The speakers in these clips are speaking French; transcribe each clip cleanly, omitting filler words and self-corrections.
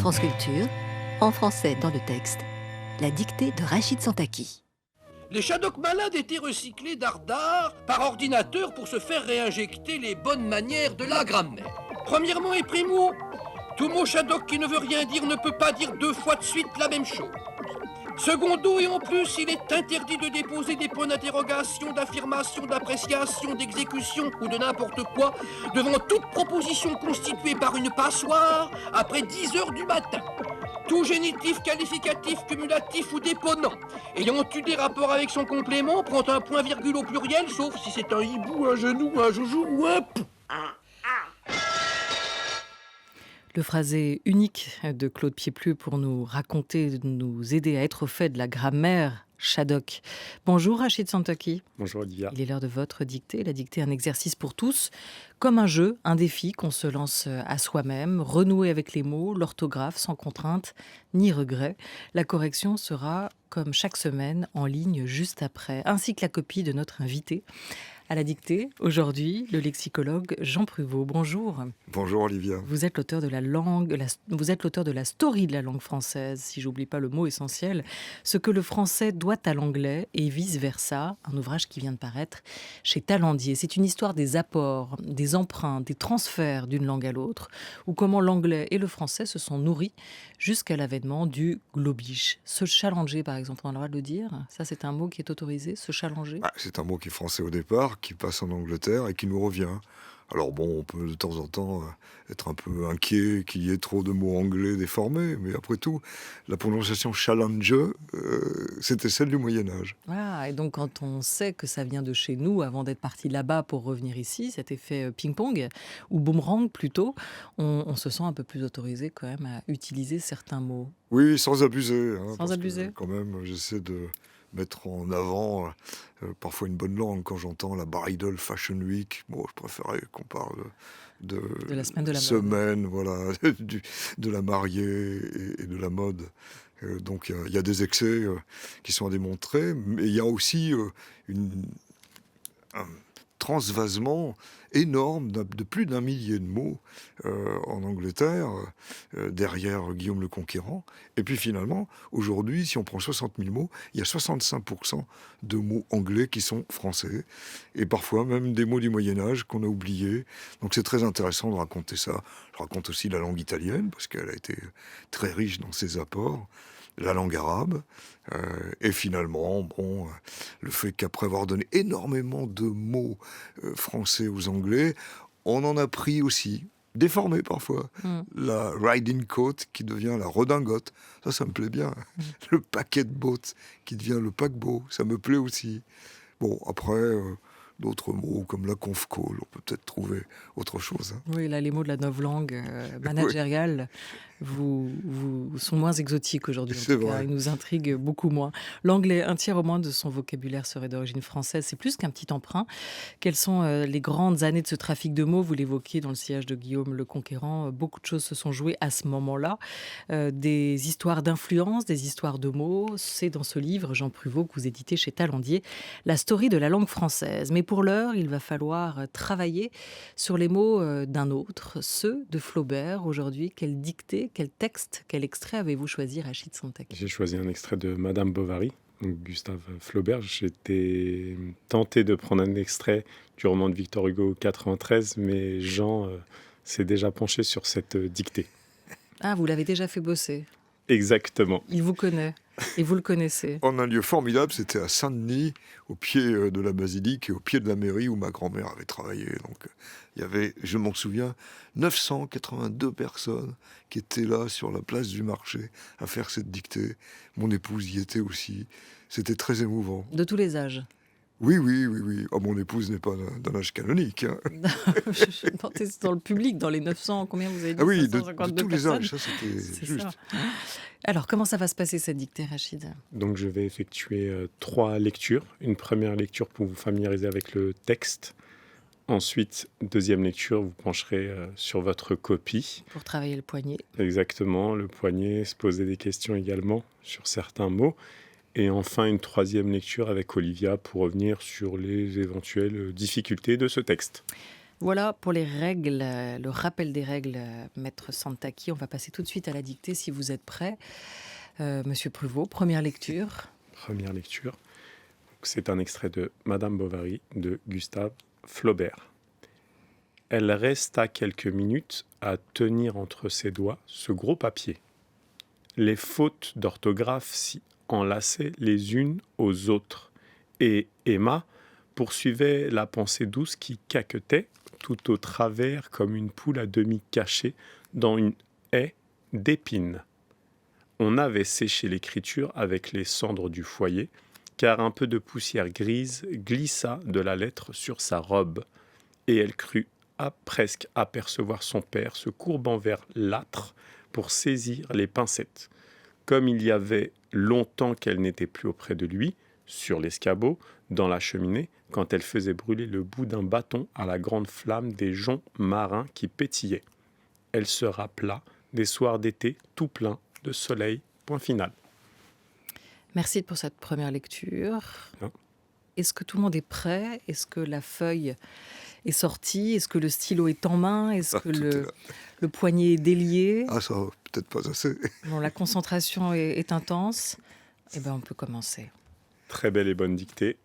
France Culture, en français dans le texte, la dictée de Rachid Santaki. Les Shadocks malades étaient recyclés d'art par ordinateur pour se faire réinjecter les bonnes manières de la grammaire. Premièrement et primo, tout mot Shadok qui ne veut rien dire ne peut pas dire deux fois de suite la même chose. Secondo, et en plus, il est interdit de déposer des points d'interrogation, d'affirmation, d'appréciation, d'exécution ou de n'importe quoi devant toute proposition constituée par une passoire après 10 heures du matin. Tout génitif, qualificatif, cumulatif ou déponent, ayant eu des rapports avec son complément, prend un point-virgule au pluriel, sauf si c'est un hibou, un genou, un joujou ou un pou. Le phrasé unique de Claude Pieplu pour nous raconter, nous aider à être au fait de la grammaire Shadok. Bonjour Rachid Santaki. Bonjour Olivia. Il est l'heure de votre dictée. La dictée est un exercice pour tous, comme un jeu, un défi qu'on se lance à soi-même, renouer avec les mots, l'orthographe sans contrainte ni regret. La correction sera, comme chaque semaine, en ligne juste après, ainsi que la copie de notre invité. À la dictée, aujourd'hui, le lexicologue Jean Pruvot. Bonjour. Bonjour Olivia. Vous êtes l'auteur de la langue, vous êtes l'auteur de la story de la langue française, si j'oublie pas le mot essentiel, ce que le français doit à l'anglais et vice-versa, un ouvrage qui vient de paraître chez Talendier. C'est une histoire des apports, des emprunts, des transferts d'une langue à l'autre, ou comment l'anglais et le français se sont nourris jusqu'à l'avènement du globish. Se challenger, par exemple, on a le droit de le dire, ça c'est un mot qui est autorisé, se challenger. C'est un mot qui est français au départ, qui passe en Angleterre et qui nous revient. Alors bon, on peut de temps en temps être un peu inquiet qu'il y ait trop de mots anglais déformés, mais après tout, la prononciation challenger, c'était celle du Moyen-Âge. Voilà, et donc quand on sait que ça vient de chez nous, avant d'être parti là-bas pour revenir ici, cet effet ping-pong, ou boomerang plutôt, on se sent un peu plus autorisé quand même à utiliser certains mots. Oui, sans abuser. Sans abuser. Quand même, j'essaie de mettre en avant parfois une bonne langue. Quand j'entends la Bridal Fashion Week, bon, je préférais qu'on parle de la semaine de la semaine, mode. Voilà, de la mariée et de la mode. Donc il y a des excès qui sont à démontrer, mais il y a aussi un transvasement énorme de plus d'1 millier de mots en Angleterre, derrière Guillaume le Conquérant. Et puis finalement, aujourd'hui, si on prend 60 000 mots, il y a 65% de mots anglais qui sont français, et parfois même des mots du Moyen-Âge qu'on a oubliés. Donc c'est très intéressant de raconter ça. Je raconte aussi la langue italienne, parce qu'elle a été très riche dans ses apports, la langue arabe, et finalement, le fait qu'après avoir donné énormément de mots français aux Anglais, on en a pris aussi, déformé parfois, la riding coat qui devient la redingote, ça me plaît bien, le paquet de boat qui devient le paquebot, ça me plaît aussi. Bon, après, d'autres mots comme la conf call, on peut peut-être trouver autre chose. Oui, là, les mots de la novlangue managériale vous sont moins exotiques aujourd'hui. En tout cas, ils nous intriguent beaucoup moins. L'anglais, un tiers au moins de son vocabulaire serait d'origine française. C'est plus qu'un petit emprunt. Quelles sont les grandes années de ce trafic de mots ? Vous l'évoquiez dans le sillage de Guillaume le Conquérant. Beaucoup de choses se sont jouées à ce moment-là. Des histoires d'influence, des histoires de mots. C'est dans ce livre, Jean Pruvot, que vous éditez chez Talendier, la story de la langue française. Mais pour l'heure, il va falloir travailler sur les mots d'un autre, ceux de Flaubert. Aujourd'hui, quelle dictée, quel texte, quel extrait avez-vous choisi, Rachid Santaki ? J'ai choisi un extrait de Madame Bovary, donc Gustave Flaubert. J'étais tenté de prendre un extrait du roman de Victor Hugo 93, mais Jean s'est déjà penché sur cette dictée. Ah, vous l'avez déjà fait bosser ? Exactement. Il vous connaît et vous le connaissez. En un lieu formidable, c'était à Saint-Denis, au pied de la basilique et au pied de la mairie où ma grand-mère avait travaillé. Donc il y avait, je m'en souviens, 982 personnes qui étaient là sur la place du marché à faire cette dictée. Mon épouse y était aussi. C'était très émouvant. De tous les âges ? Oui. Oh, mon épouse n'est pas d'un âge canonique. Je demandais dans le public, dans les 900, combien vous avez dit ? Ah oui, de 552 tous les personnes. âges, ça c'était juste. Ça. Alors, comment ça va se passer cette dictée, Rachid ? Donc je vais effectuer 3 lectures. Une première lecture pour vous familiariser avec le texte. Ensuite, deuxième lecture, vous pencherez sur votre copie. Pour travailler le poignet. Exactement, le poignet, se poser des questions également sur certains mots. Et enfin, une troisième lecture avec Olivia pour revenir sur les éventuelles difficultés de ce texte. Voilà pour les règles, le rappel des règles, maître Santaki. On va passer tout de suite à la dictée si vous êtes prêt. Monsieur Pruvot, première lecture. Première lecture. C'est un extrait de Madame Bovary de Gustave Flaubert. Elle resta quelques minutes à tenir entre ses doigts ce gros papier. Les fautes d'orthographe s'y enlaçaient les unes aux autres, et Emma poursuivait la pensée douce qui caquetait tout au travers comme une poule à demi cachée dans une haie d'épines. On avait séché l'écriture avec les cendres du foyer, car un peu de poussière grise glissa de la lettre sur sa robe, et elle crut presque apercevoir son père se courbant vers l'âtre pour saisir les pincettes. Comme il y avait longtemps qu'elle n'était plus auprès de lui, sur l'escabeau, dans la cheminée, quand elle faisait brûler le bout d'un bâton à la grande flamme des joncs marins qui pétillaient. Elle se rappela des soirs d'été tout pleins de soleil, point final. Merci pour cette première lecture. Non. Est-ce que tout le monde est prêt? Est-ce que la feuille est sortie? Est-ce que le stylo est en main? Est-ce que le poignet est délié? Ah, ça, peut-être pas assez. Bon, la concentration est intense. Eh bien, on peut commencer. Très belle et bonne dictée,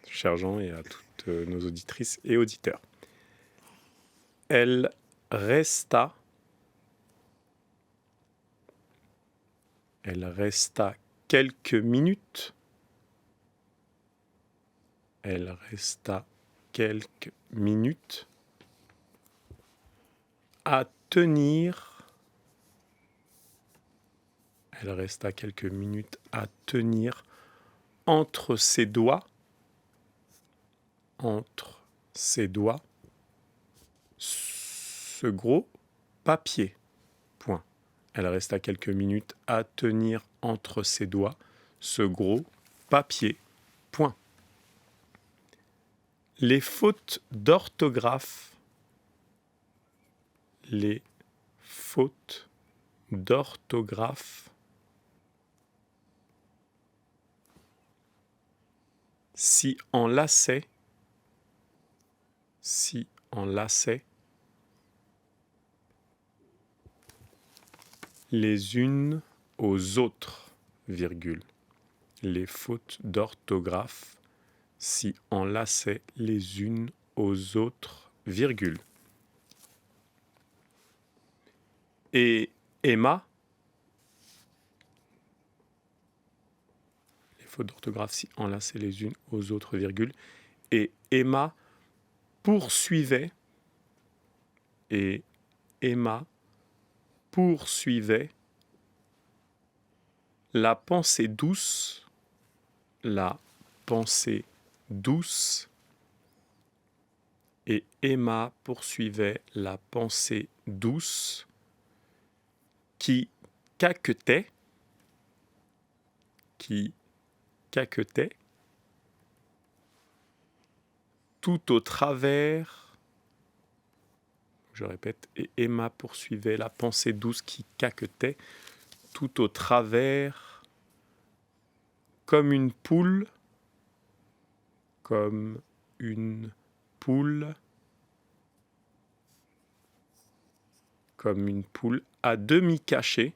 cher Jean, et à toutes nos auditrices et auditeurs. Elle resta quelques minutes. Elle resta quelques minutes à tenir. Elle resta quelques minutes à tenir entre ses doigts, ce gros papier. Point. Elle resta quelques minutes à tenir entre ses doigts ce gros papier. Point. Les fautes d'orthographe. Les fautes d'orthographe s'y enlaçaient les unes aux autres, virgule. Les fautes d'orthographe s'y enlaçaient les unes aux autres, virgule. Et Emma, les fautes d'orthographe s'y enlaçaient les unes aux autres, virgule. Et Emma poursuivait la pensée douce, et Emma poursuivait la pensée douce qui caquetait tout au travers, je répète, et Emma poursuivait la pensée douce qui caquetait tout au travers, comme une poule à demi cachée,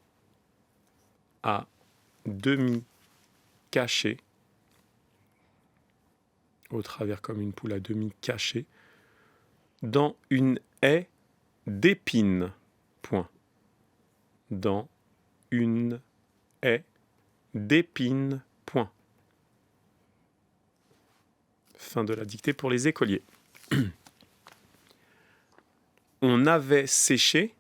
au travers comme une poule à demi cachée, dans une haie d'épines. Point. Dans une haie d'épines. Point. Fin de la dictée pour les écoliers. On avait séché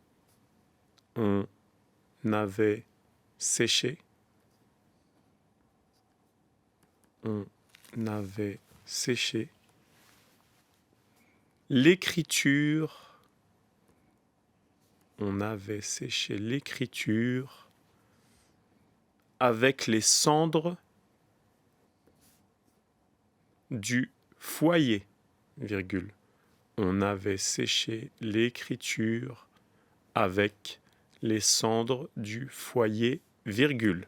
l'écriture. On avait séché l'écriture avec les cendres du foyer, virgule. On avait séché l'écriture avec les cendres du foyer, virgule.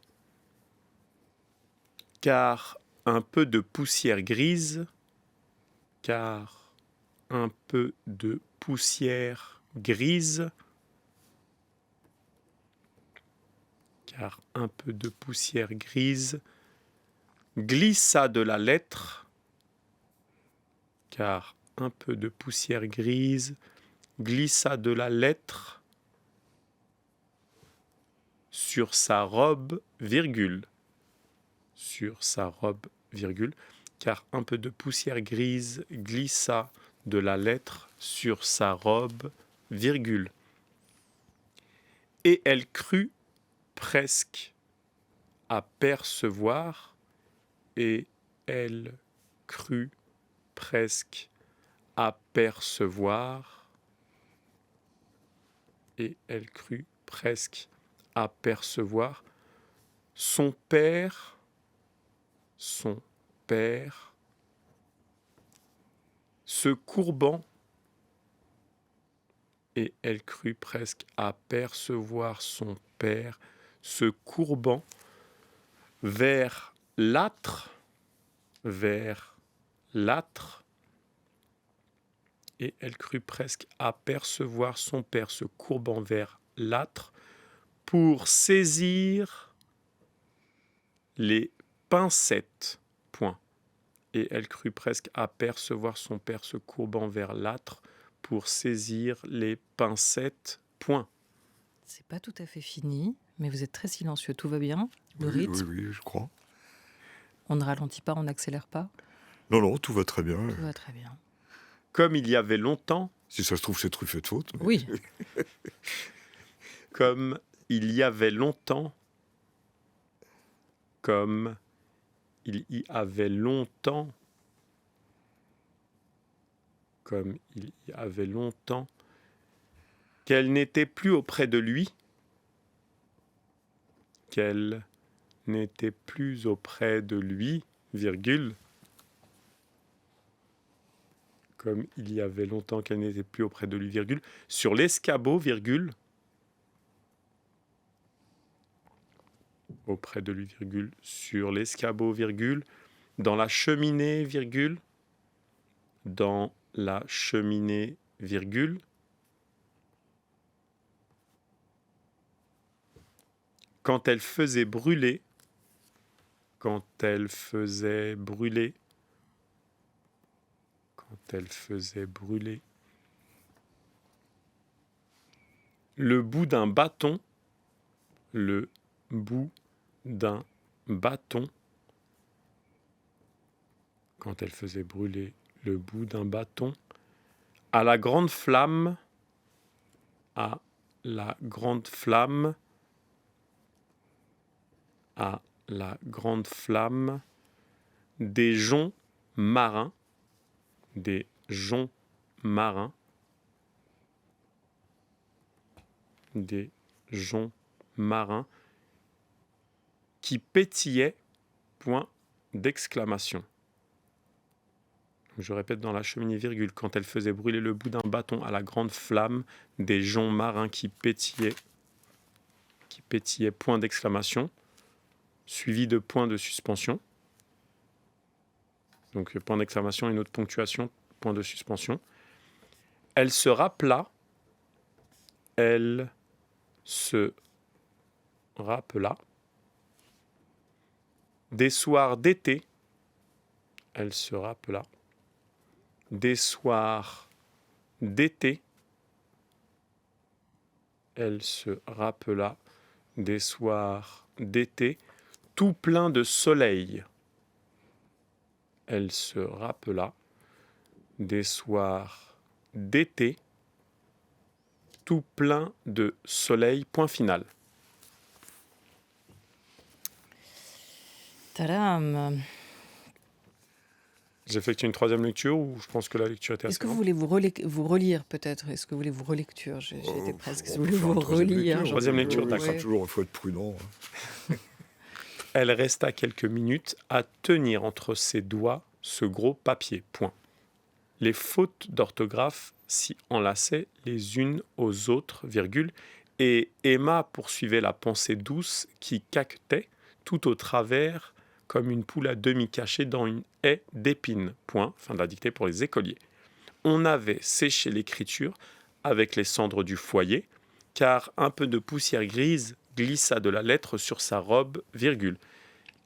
Car un peu de poussière grise un peu de poussière grise, car un peu de poussière grise glissa de la lettre, car un peu de poussière grise glissa de la lettre sur sa robe, virgule, sur sa robe, virgule, car un peu de poussière grise glissa de la lettre sur sa robe, virgule. Et elle crut presque apercevoir, et elle crut presque apercevoir, et elle crut presque apercevoir son père, se courbant, et elle crut presque apercevoir son père se courbant vers l'âtre, et elle crut presque apercevoir son père se courbant vers l'âtre pour saisir les pincettes, point. Et elle crut presque apercevoir son père se courbant vers l'âtre pour saisir les pincettes, point. C'est pas tout à fait fini, mais vous êtes très silencieux. Tout va bien? Le Oui, rythme? oui, je crois. On ne ralentit pas, on n'accélère pas? Non, tout va très bien. Tout va très bien. Comme il y avait longtemps, Si ça se trouve, c'est truffé de fautes. Mais... Oui, comme il y avait longtemps, comme il y avait longtemps, comme il y avait longtemps, qu'elle n'était plus auprès de lui, qu'elle n'était plus auprès de lui, virgule, comme il y avait longtemps qu'elle n'était plus auprès de lui, virgule, sur l'escabeau, virgule, auprès de lui, virgule, sur l'escabeau, virgule, dans la cheminée, virgule, dans la cheminée, virgule, quand elle faisait brûler, le bout d'un bâton, quand elle faisait brûler le bout d'un bâton, à la grande flamme, des joncs marins, qui pétillaient, point d'exclamation. Je répète, dans la cheminée, virgule, quand elle faisait brûler le bout d'un bâton à la grande flamme, des joncs marins qui pétillaient, point d'exclamation, suivi de point de suspension. Donc point d'exclamation, une autre ponctuation, point de suspension. Elle se rappela des soirs d'été, tout plein de soleil. Elle se rappela des soirs d'été, tout plein de soleil, point final. tadam. J'effectue une troisième lecture ou je pense que la lecture était assez Est-ce que vous longue. voulez vous relire peut-être? Est-ce que vous voulez vous relecture? J'étais presque. Est-ce que vous voulez on vous peut faire une relire? Troisième lecture, oui, d'accord. c'est toujours, il faut être prudent. Elle resta quelques minutes à tenir entre ses doigts ce gros papier, point. Les fautes d'orthographe s'y enlaçaient les unes aux autres, virgule, et Emma poursuivait la pensée douce qui caquetait tout au travers comme une poule à demi cachée dans une haie d'épines, point. Fin de la dictée pour les écoliers. on avait séché l'écriture avec les cendres du foyer, car un peu de poussière grise glissa de la lettre sur sa robe, virgule.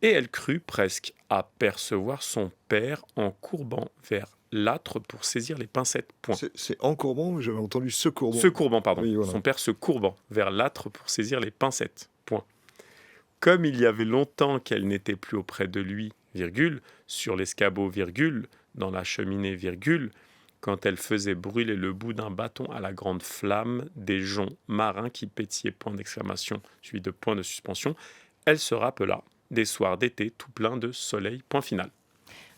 Et elle crut presque apercevoir son père en courbant vers l'âtre pour saisir les pincettes. Point. C'est en courbant, mais j'avais entendu se courbant. Se courbant, pardon. Oui, voilà. Son père se courbant vers l'âtre pour saisir les pincettes. Point. Comme il y avait longtemps qu'elle n'était plus auprès de lui, virgule, sur l'escabeau, virgule, dans la cheminée, virgule, quand elle faisait brûler le bout d'un bâton à la grande flamme des joncs marins qui pétillaient, point d'exclamation, suivi de point de suspension, elle se rappela des soirs d'été tout pleins de soleil, point final.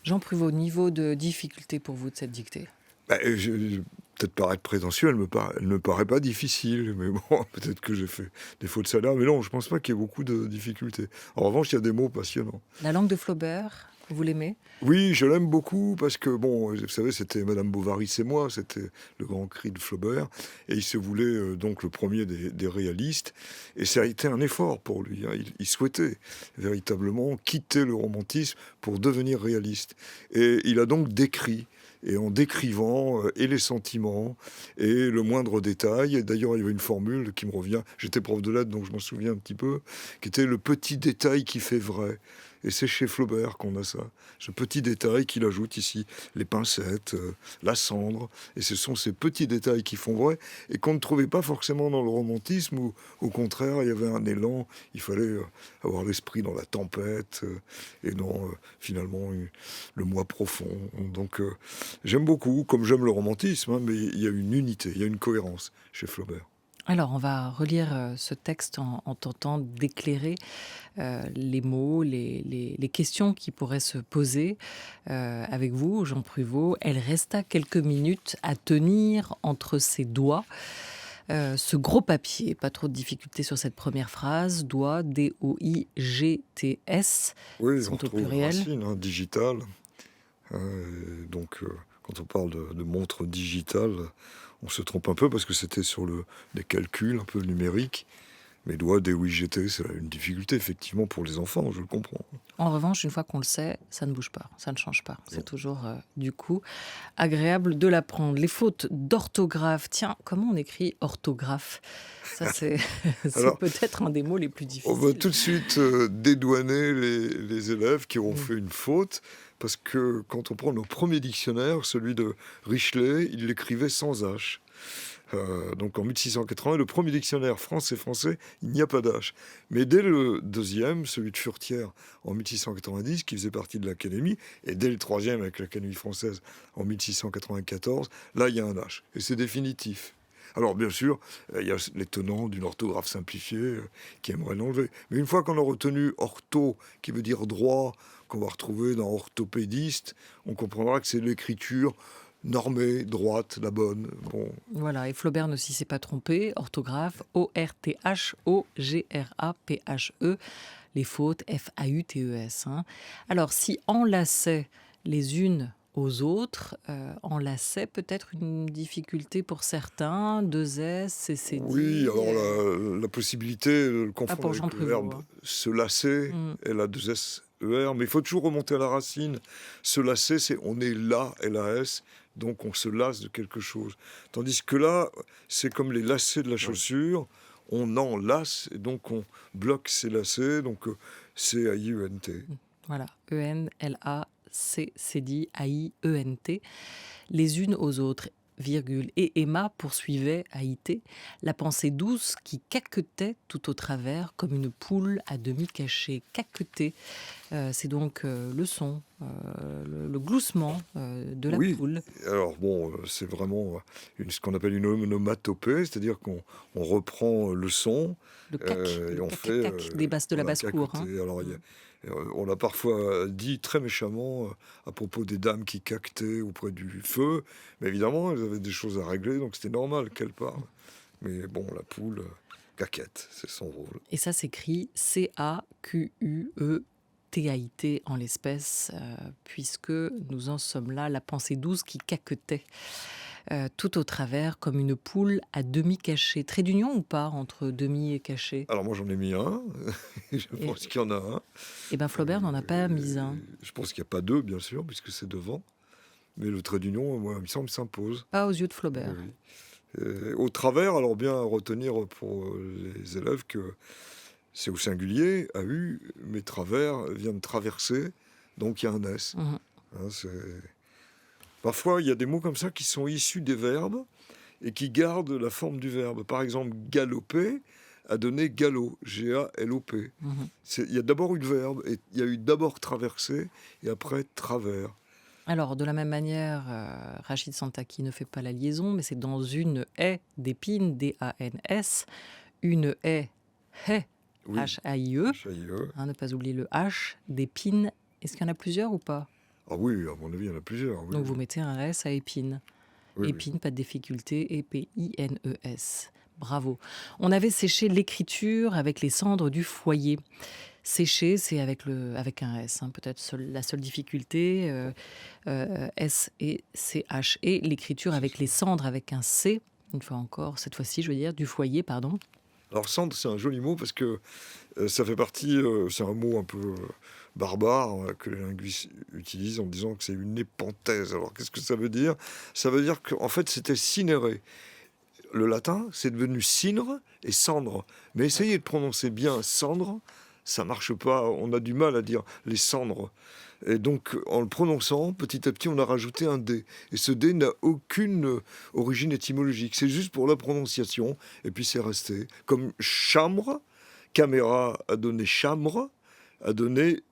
Jean Pruvot, niveau de difficulté pour vous de cette dictée? Peut-être paraître prétentieux, elle ne me paraît pas difficile, mais bon, peut-être que j'ai fait des fautes de salaire, mais non, je ne pense pas qu'il y ait beaucoup de difficultés. En revanche, il y a des mots passionnants. La langue de Flaubert, vous l'aimez? Oui, je l'aime beaucoup parce que, bon, vous savez, c'était Madame Bovary, c'est moi, c'était le grand cri de Flaubert, et il se voulait donc le premier des réalistes, et ça a été un effort pour lui. Hein. Il souhaitait véritablement quitter le romantisme pour devenir réaliste. Et il a donc décrit. Et en décrivant et les sentiments et le moindre détail. Et d'ailleurs, il y avait une formule qui me revient. J'étais prof de lettres, donc je m'en souviens un petit peu, qui était le petit détail qui fait vrai. Et c'est chez Flaubert qu'on a ça. Ce petit détail qu'il ajoute ici, les pincettes, la cendre. Et ce sont ces petits détails qui font vrai et qu'on ne trouvait pas forcément dans le romantisme où, au contraire, il y avait un élan. Il fallait avoir l'esprit dans la tempête et dans, finalement, le moi profond. Donc, j'aime beaucoup, comme j'aime le romantisme, hein, mais il y a une unité, il y a une cohérence chez Flaubert. Alors, on va relire ce texte en tentant d'éclairer les mots, les questions qui pourraient se poser avec vous, Jean Pruvot. Elle resta quelques minutes à tenir entre ses doigts ce gros papier. Pas trop de difficultés sur cette première phrase. Doigts, D-O-I-G-T-S. Oui, sont on au trouve pluriel. Racine, hein, digital. Donc, quand on parle de montre digitale, on se trompe un peu parce que c'était sur des calculs un peu numériques. Mais doigts, D-O-I-G-T, c'est une difficulté, effectivement, pour les enfants, je le comprends. En revanche, une fois qu'on le sait, ça ne bouge pas, ça ne change pas. C'est toujours, du coup, agréable de l'apprendre. Les fautes d'orthographe. Tiens, comment on écrit orthographe? Ça, c'est peut-être un des mots les plus difficiles. On va tout de suite dédouaner les élèves qui auront fait une faute, parce que quand on prend nos premiers dictionnaires, celui de Richelet, il l'écrivait sans H. Donc en 1680, le premier dictionnaire français, il n'y a pas d'H. Mais dès le deuxième, celui de Furetière en 1690, qui faisait partie de l'Académie, et dès le troisième avec l'Académie française en 1694, là il y a un H. Et c'est définitif. Alors bien sûr, il y a les tenants d'une orthographe simplifiée qui aimeraient l'enlever. Mais une fois qu'on a retenu ortho, qui veut dire droit, qu'on va retrouver dans orthopédiste, on comprendra que c'est l'écriture normée, droite, la bonne. Bon. Voilà, et Flaubert ne s'y s'est pas trompé. Orthographe, O-R-T-H-O-G-R-A-P-H-E. Les fautes, F-A-U-T-E-S. Hein. Alors, si enlaçait les unes aux autres, enlaçait peut-être une difficulté pour certains, deux S, C-C-D. Oui, alors la possibilité de le confondre avec Pruvot, le verbe hein. se lasser, elle a deux S-E-R, mais il faut toujours remonter à la racine. Se lasser, c'est on est là, L-A-S, donc on se lasse de quelque chose. Tandis que là, c'est comme les lacets de la chaussure, on enlace, et donc on bloque ces lacets, donc C-A-I-E-N-T. Voilà, E-N-L-A-C-C-D-A-I-E-N-T. Les unes aux autres, virgule. Et Emma poursuivait, AIT, la pensée douce qui caquetait tout au travers comme une poule à demi cachée. Caqueter, c'est donc le son, le gloussement de la poule. Alors bon, c'est vraiment ce qu'on appelle une onomatopée, c'est-à-dire qu'on reprend le son le cac, et le on cac, fait cac, des basses de la basse-cour. Hein. Alors, on a parfois dit très méchamment à propos des dames qui caquetaient auprès du feu, mais évidemment, elles avaient des choses à régler, donc c'était normal qu'elles parlent. Mais bon, la poule caquette, c'est son rôle. Et ça s'écrit C-A-Q-U-E-T-A-I-T en l'espèce, puisque nous en sommes là, la pensée douce qui caquetait. Tout au travers, comme une poule à demi cachée. Trait d'union ou pas entre demi et caché? Alors moi j'en ai mis un, je pense qu'il y en a un. Eh bien Flaubert n'en a pas mis un. Je pense qu'il n'y a pas deux, bien sûr, puisque c'est devant. Mais le trait d'union, moi, il me semble, s'impose. Pas aux yeux de Flaubert. Oui. Au travers, alors bien à retenir pour les élèves que c'est au singulier, a eu, mais travers vient de traverser, donc il y a un S. Mhm. Hein, parfois, il y a des mots comme ça qui sont issus des verbes et qui gardent la forme du verbe. Par exemple, galoper a donné galop, G-A-L-O-P. Mhm. Il y a d'abord eu le verbe, et il y a eu d'abord traversé, et après travers. Alors, de la même manière, Rachid Santaki ne fait pas la liaison, mais c'est dans une haie d'épines, D-A-N-S, une haie, Oui. H-A-I-E, H-A-I-E. ne pas oublier le H, d'épines. Est-ce qu'il y en a plusieurs ou pas? Ah oui, à mon avis, il y en a plusieurs. Oui. Donc vous mettez un S à épines. Oui, Épines, pas de difficulté, E-P-I-N-E-S. Bravo. On avait séché l'écriture avec les cendres du foyer. Sécher, c'est avec un S, peut-être la seule difficulté, S et C-H. Et l'écriture avec les cendres, avec un C, une fois encore, cette fois-ci, je veux dire, du foyer, pardon. Alors cendre, c'est un joli mot parce que ça fait partie, c'est un mot un peu barbare que les linguistes utilisent en disant que c'est une épenthèse. Alors qu'est-ce que ça veut dire? Ça veut dire qu'en fait c'était cinérer. Le latin, c'est devenu cinere et cendre. Mais essayez de prononcer bien cendre, ça marche pas. On a du mal à dire les cendres. Et donc, en le prononçant, petit à petit, on a rajouté un D. Et ce D n'a aucune origine étymologique. C'est juste pour la prononciation. Et puis, c'est resté. Comme chambre, caméra a donné chambre, a donné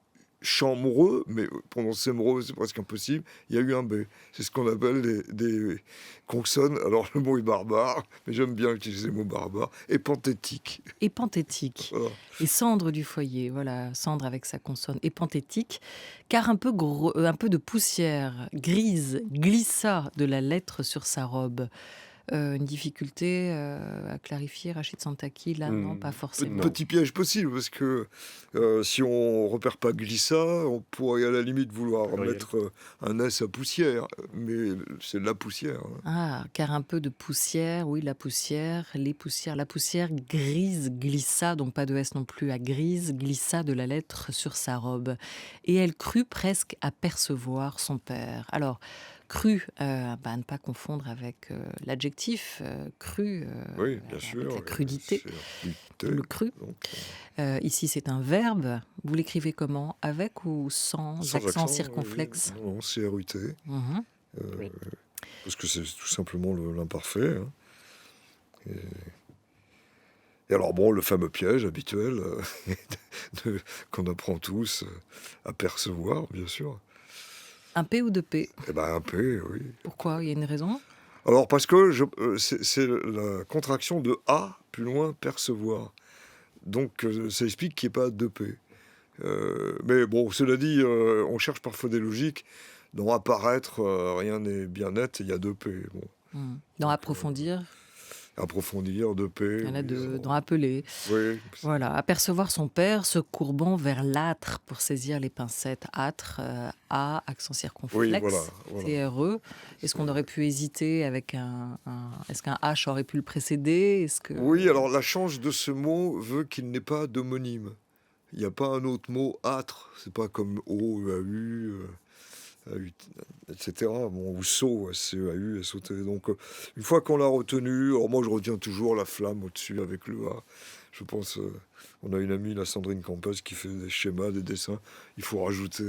chambreux, mais prononcer moreux, c'est presque impossible. Il y a eu un B. C'est ce qu'on appelle des consonnes. Alors, le mot est barbare, mais j'aime bien utiliser le mot barbare. Épanthétique. Épanthétique. Voilà. Et cendre du foyer, voilà, cendre avec sa consonne. Épanthétique, car un peu de poussière grise glissa de la lettre sur sa robe. Une difficulté à clarifier, Rachid Santaki, là, non, pas forcément. Petit piège possible, parce que si on repère pas glissa, on pourrait à la limite vouloir mettre un S à poussière, mais c'est de la poussière. Ah, car un peu de poussière, oui, la poussière, les poussières. La poussière grise glissa, donc pas de S non plus, à grise, glissa de la lettre sur sa robe. Et elle crut presque apercevoir son père. Alors, cru, ne pas confondre avec l'adjectif cru, Oui, bien sûr. avec la crudité, le cru. Donc, ici, c'est un verbe. Vous l'écrivez comment? Avec ou sans accent circonflexe? Non, C-R-U-T. Mhm. Parce que c'est tout simplement l'imparfait. Et alors, bon, le fameux piège habituel qu'on apprend tous à percevoir, bien sûr. Un P ou deux P? Eh bien, un P, oui. Pourquoi? Il y a une raison? Alors, parce que c'est la contraction de A, plus loin, percevoir. Donc, ça explique qu'il n'y ait pas deux P. Mais bon, cela dit, on cherche parfois des logiques. Dans apparaître, rien n'est bien net, il y a deux P. Bon. Dans approfondir? Approfondir, deux P. Il y en a deux, dans appeler. Oui. Voilà, apercevoir son père se courbant vers l'âtre pour saisir les pincettes. Âtre, A, accent circonflexe, oui, voilà. T-R-E. Est-ce qu'on aurait pu hésiter avec est-ce qu'un H aurait pu le précéder? Oui, alors la chance de ce mot veut qu'il n'ait pas d'homonyme. Il n'y a pas un autre mot âtre. C'est pas comme O, E-A-U, etc. Bon, ou SO, S-C-E-A-U, S-O-T. Donc, une fois qu'on l'a retenu, alors moi je retiens toujours la flamme au-dessus avec le A. Je pense, on a une amie, la Sandrine Campos, qui fait des schémas, des dessins. Il faut rajouter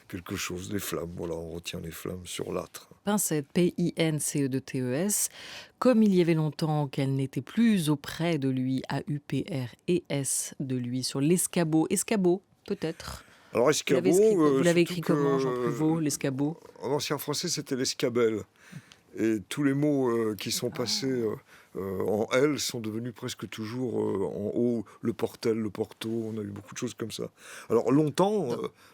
quelque chose, les flammes. Voilà, on retient les flammes sur l'âtre. Pincette, P-I-N-C-E-D-T-E-S. Comme il y avait longtemps qu'elle n'était plus auprès de lui, A-U-P-R-E-S de lui, sur l'escabeau. Escabeau, peut-être. Alors, escabeau... Vous l'avez écrit comment, Jean Pruvot, l'escabeut? En ancien français, c'était l'escabelle. Et tous les mots qui sont passés en L sont devenus presque toujours en O, le portel, le porto. On a eu beaucoup de choses comme ça. Alors, longtemps,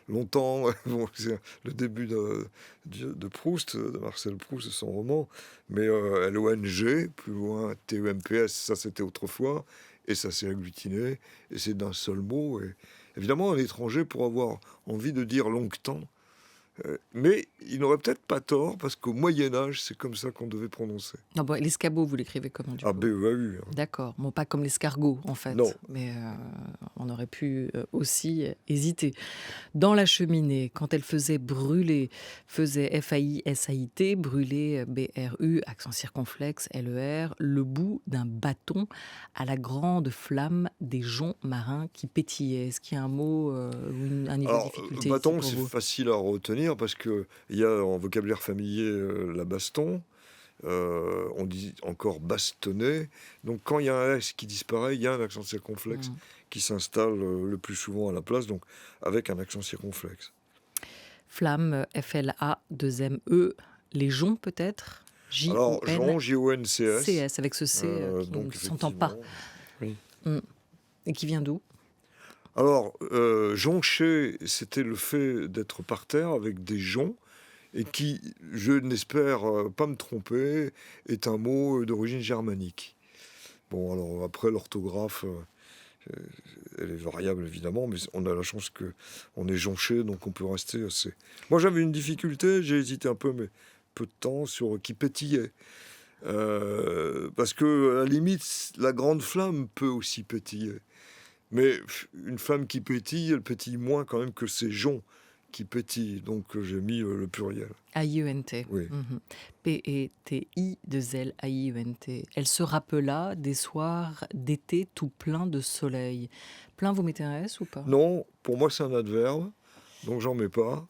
bon, c'est le début de Proust, de Marcel Proust, de son roman, mais L-O-N-G, plus loin, T-E-M-P-S, ça c'était autrefois, et ça s'est agglutiné, et c'est d'un seul mot. Et évidemment, un étranger, pour avoir envie de dire longtemps, Mais il n'aurait peut-être pas tort, parce qu'au Moyen-Âge, c'est comme ça qu'on devait prononcer. Non, bon, l'escabeau, vous l'écrivez comment, du coup? B-E-A-U. D'accord. Bon, pas comme l'escargot, en fait. Non. Mais on aurait pu aussi hésiter. Dans la cheminée, quand elle faisait brûler, faisait F-A-I-S-A-I-T, brûler, B-R-U, accent circonflexe, L-E-R, le bout d'un bâton à la grande flamme des joncs marins qui pétillaient. Est-ce qu'il y a un mot ou un niveau de Alors, difficulté bâton, ici c'est pour vous? facile à retenir, parce qu'il y a en vocabulaire familier la baston. On dit encore bastonner. Donc quand il y a un S qui disparaît, il y a un accent circonflexe qui s'installe le plus souvent à la place, donc avec un accent circonflexe. Flamme, F-L-A-2-M-E, les joncs peut-être? Alors, Jon, J-O-N-C-S, J-O-N-C-S. avec ce C qui donc, ne s'entend pas. Oui. Et qui vient d'où? Alors, joncher, c'était le fait d'être par terre avec des joncs, et qui, je n'espère pas me tromper, est un mot d'origine germanique. Bon, alors après, l'orthographe, elle est variable évidemment, mais on a la chance qu'on est jonché, donc on peut rester assez. Moi, j'avais une difficulté, j'ai hésité un peu, mais peu de temps, sur qui pétillait. Parce que, à la limite, la grande flamme peut aussi pétiller. Mais une flamme qui pétille, elle pétille moins quand même que ces joncs qui pétillent. Donc j'ai mis le pluriel. A-I-E-N-T. Oui. P-E-T-I-2-L-A-I-E-N-T. Elle se rappela des soirs d'été tout plein de soleil. Plein, vous mettez un S ou pas? Non, pour moi c'est un adverbe, donc j'en mets pas.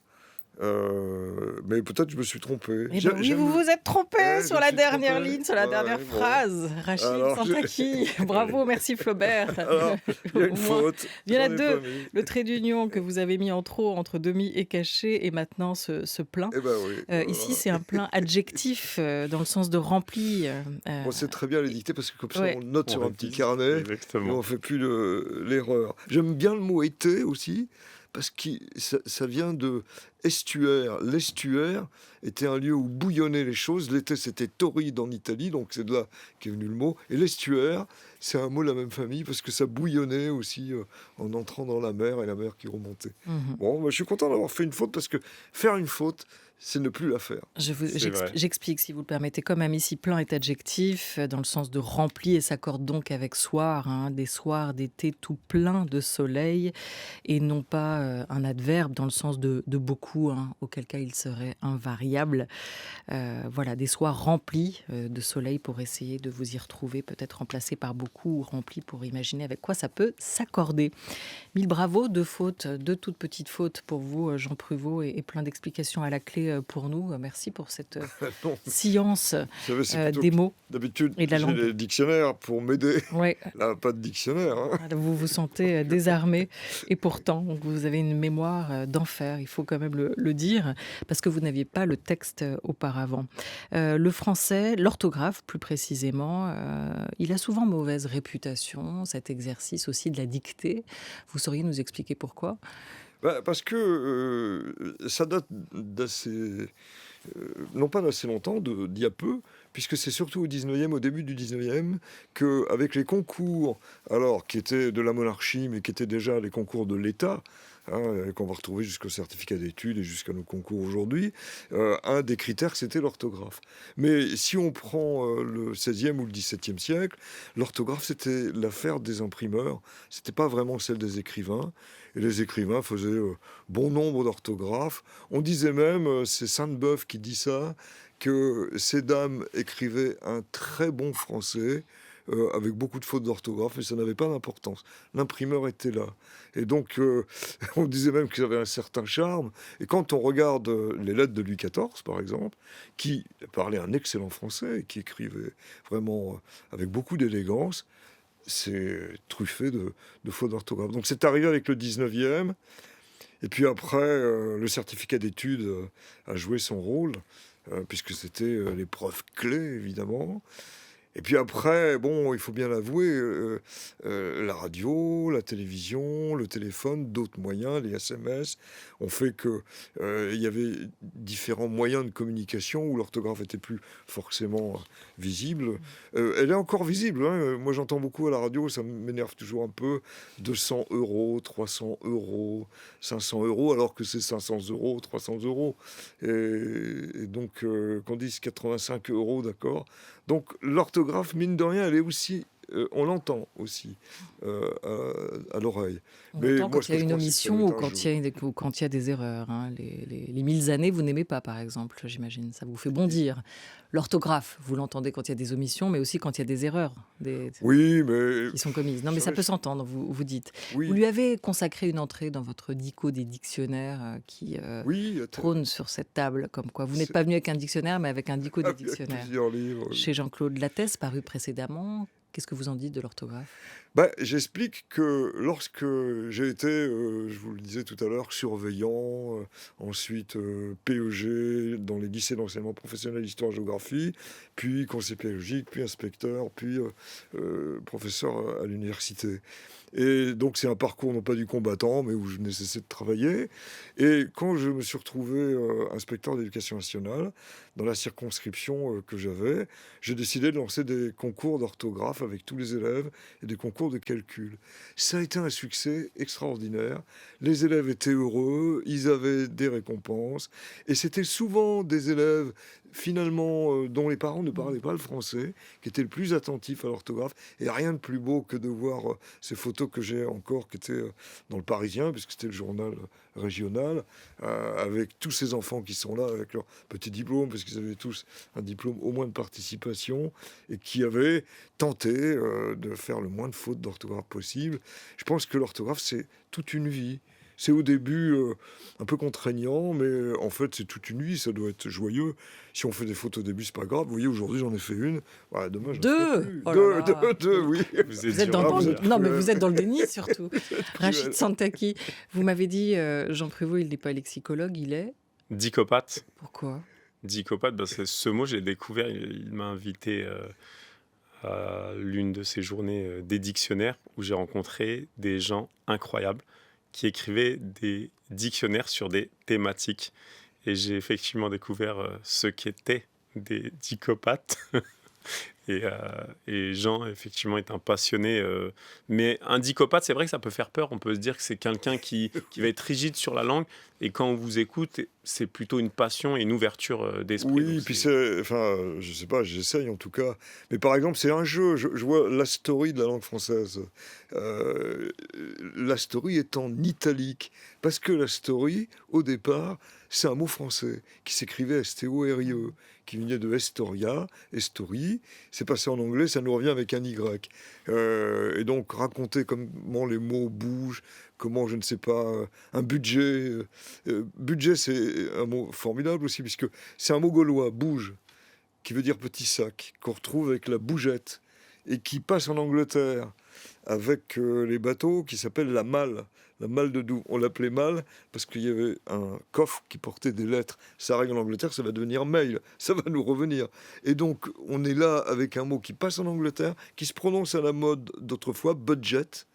Mais peut-être je me suis trompé. Eh ben oui, vous vous êtes trompé sur la dernière ligne, sur la Ouais, dernière bon. phrase. Rachid Alors, Santaki. Bravo, merci Flaubert. Alors, il y a une Au moins, faute. il y en a j'en ai deux. pas mis. Le trait d'union que vous avez mis en trop entre demi et caché et maintenant ce plein. Eh ben oui. Ici, c'est un plein adjectif dans le sens de rempli. Bon, c'est très bien les dicter, parce que comme ça Ouais. on note sur On un petit révise. carnet et Exactement. on fait plus l'erreur. J'aime bien le mot été aussi, parce que ça vient de estuaire. L'estuaire était un lieu où bouillonnaient les choses. L'été, c'était torride en Italie, donc c'est de là qu'est venu le mot. Et l'estuaire, c'est un mot de la même famille, parce que ça bouillonnait aussi en entrant dans la mer, et la mer qui remontait. Mhm. Bon, je suis content d'avoir fait une faute, parce que faire une faute, c'est ne plus la faire. C'est vrai. J'explique, si vous le permettez. Comme même ici, plein est adjectif, dans le sens de rempli, et s'accorde donc avec soir, des soirs d'été tout plein de soleil, et non pas un adverbe dans le sens de beaucoup, auquel cas il serait invariable. Voilà, des soirs remplis de soleil pour essayer de vous y retrouver, peut-être remplacé par beaucoup, ou rempli pour imaginer avec quoi ça peut s'accorder. Mille bravo, deux toutes petites fautes pour vous, Jean Pruvot, et plein d'explications à la clé pour nous. Merci pour cette Non, science vous savez, c'est plutôt des mots. d'habitude, Et de la j'ai langue. les dictionnaires pour m'aider. Ouais. Là, pas de dictionnaire. Hein. Vous vous sentez désarmé, et pourtant vous avez une mémoire d'enfer, il faut quand même le dire, parce que vous n'aviez pas le texte auparavant. Le français, l'orthographe plus précisément, il a souvent mauvaise réputation, cet exercice aussi de la dictée. Vous sauriez nous expliquer pourquoi? Parce que ça date d'assez... non pas d'assez longtemps, d'il y a peu, puisque c'est surtout au début du 19e, qu'avec les concours, alors qui étaient de la monarchie, mais qui étaient déjà les concours de l'État, qu'on va retrouver jusqu'au certificat d'études et jusqu'à nos concours aujourd'hui, un des critères, c'était l'orthographe. Mais si on prend le 16e ou le 17e siècle, l'orthographe, c'était l'affaire des imprimeurs, c'était pas vraiment celle des écrivains, et les écrivains faisaient bon nombre d'orthographes. On disait même, c'est Sainte-Beuve qui dit ça, que ces dames écrivaient un très bon français, avec beaucoup de fautes d'orthographe, mais ça n'avait pas d'importance. L'imprimeur était là. Et donc, on disait même qu'ils avaient un certain charme. Et quand on regarde les lettres de Louis XIV, par exemple, qui parlait un excellent français, et qui écrivait vraiment avec beaucoup d'élégance, c'est truffé de fautes d'orthographe. Donc c'est arrivé avec le 19e. Et puis après, le certificat d'études a joué son rôle, puisque c'était l'épreuve clé, évidemment. Et puis après, bon, il faut bien l'avouer, la radio, la télévision, le téléphone, d'autres moyens, les SMS, ont fait que il y avait différents moyens de communication où l'orthographe était plus forcément visible. Elle est encore visible, hein. Moi, j'entends beaucoup à la radio, ça m'énerve toujours un peu. 200 €, 300 €, 500 €, alors que c'est 500 €, 300 €. Et donc, qu'on dise 85 €, d'accord. Donc l'orthographe, mine de rien, elle est aussi, on l'entend aussi à l'oreille. On Mais entend moi, quand il y a une je crois que ça omission doit ou être un quand jeu. il y a des erreurs, hein. Les 1000 années, vous n'aimez pas, par exemple, j'imagine. Ça vous fait bondir. L'orthographe, vous l'entendez quand il y a des omissions, mais aussi quand il y a des erreurs Oui, mais qui sont commises. Non, mais ça peut s'entendre, vous dites. Vous oui, lui avez consacré une entrée dans votre dico des dictionnaires qui oui, trône sur cette table, comme quoi vous n'êtes c'est pas venu avec un dictionnaire, mais avec un dico des avec dictionnaires. plusieurs livres. Chez Jean-Claude Lattès, paru précédemment. Qu'est-ce que vous en dites de l'orthographe? Bah, j'explique que lorsque j'ai été, je vous le disais tout à l'heure, surveillant, ensuite PEG dans les lycées d'enseignement professionnel histoire-géographie, puis conseiller pédagogique, puis inspecteur, puis professeur à l'université. Et donc c'est un parcours non pas du combattant, mais où je n'ai cessé de travailler. Et quand je me suis retrouvé inspecteur d'éducation nationale, dans la circonscription que j'avais, j'ai décidé de lancer des concours d'orthographe avec tous les élèves et des concours de calcul. Ça a été un succès extraordinaire. Les élèves étaient heureux, ils avaient des récompenses, et c'était souvent des élèves finalement dont les parents ne parlaient pas le français, qui étaient le plus attentifs à l'orthographe. Et rien de plus beau que de voir ces photos que j'ai encore, qui étaient dans le Parisien, puisque c'était le journal régional, avec tous ces enfants qui sont là avec leur petit diplôme, parce qu'ils avaient tous un diplôme au moins de participation, et qui avaient tenté de faire le moins de fautes d'orthographe possible. Je pense que l'orthographe, c'est toute une vie. C'est au début un peu contraignant, mais en fait, c'est toute une vie, ça doit être joyeux. Si on fait des fautes au début, c'est pas grave. Vous voyez, aujourd'hui, j'en ai fait une. Voilà, demain, j'en ferai 2! plus. Oh là là! Deux, oui. Vous êtes Vous êtes dur à dans vous le... êtes Non, mais cruel. vous êtes dans le déni, surtout. Rachid Cruel. Santaki, vous m'avez dit, Jean Prévost, il n'est pas lexicologue, il est... Dicopathe. Pourquoi? Dicopathe, c'est ce mot, j'ai découvert. Il m'a invité à l'une de ces journées des dictionnaires où j'ai rencontré des gens incroyables qui écrivaient des dictionnaires sur des thématiques. Et j'ai effectivement découvert ce qu'étaient des dicopathes. Et Jean, effectivement, est un passionné. Mais un dicopathe, c'est vrai que ça peut faire peur. On peut se dire que c'est quelqu'un qui va être rigide sur la langue. Et quand on vous écoute, c'est plutôt une passion et une ouverture d'esprit. Oui, Donc puis c'est, enfin, je sais pas, j'essaye en tout cas. Mais par exemple, c'est un jeu. Je vois la story de la langue française. La story est en italique parce que la story, au départ, c'est un mot français qui s'écrivait S-T-O-R-I-E, qui venait de Estoria, Story. C'est passé en anglais, ça nous revient avec un Y. Et donc raconter comment les mots bougent, comment, je ne sais pas, un budget. Budget, c'est un mot formidable aussi, puisque c'est un mot gaulois, bouge, qui veut dire petit sac, qu'on retrouve avec la bougette, et qui passe en Angleterre avec les bateaux, qui s'appelle la malle de Douvres. On l'appelait malle parce qu'il y avait un coffre qui portait des lettres. Ça arrive en Angleterre, ça va devenir mail, ça va nous revenir. Et donc, on est là avec un mot qui passe en Angleterre, qui se prononce à la mode d'autrefois, budget.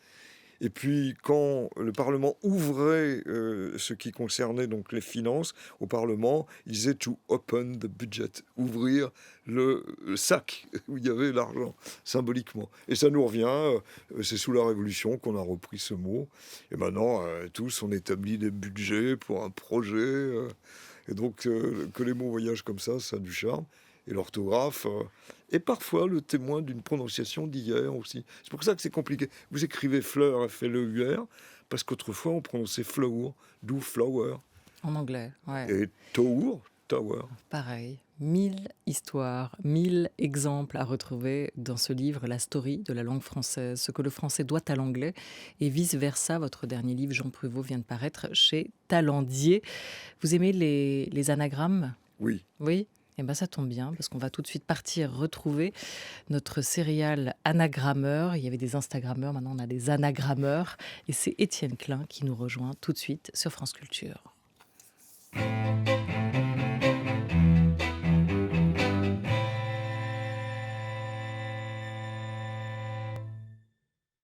Et puis, quand le Parlement ouvrait ce qui concernait donc les finances au Parlement, il disait to open the budget, ouvrir le sac où il y avait l'argent, symboliquement. Et ça nous revient, c'est sous la Révolution qu'on a repris ce mot. Et maintenant, tous, on établit des budgets pour un projet. Et donc, que les mots voyagent comme ça a du charme. Et l'orthographe est parfois le témoin d'une prononciation d'hier aussi. C'est pour ça que c'est compliqué. Vous écrivez fleur, F-L-E-U-R, parce qu'autrefois on prononçait flower, d'où flower. En anglais, ouais. Et tower, tower. Pareil. 1000 histoires, 1000 exemples à retrouver dans ce livre, La story de la langue française, ce que le français doit à l'anglais et vice-versa. Votre dernier livre, Jean Prévost, vient de paraître chez Talendier. Vous aimez les anagrammes? Oui. Oui? Eh bien, ça tombe bien, parce qu'on va tout de suite partir retrouver notre serial anagrammeur. Il y avait des Instagrammeurs, maintenant on a des anagrammeurs. Et c'est Étienne Klein qui nous rejoint tout de suite sur France Culture.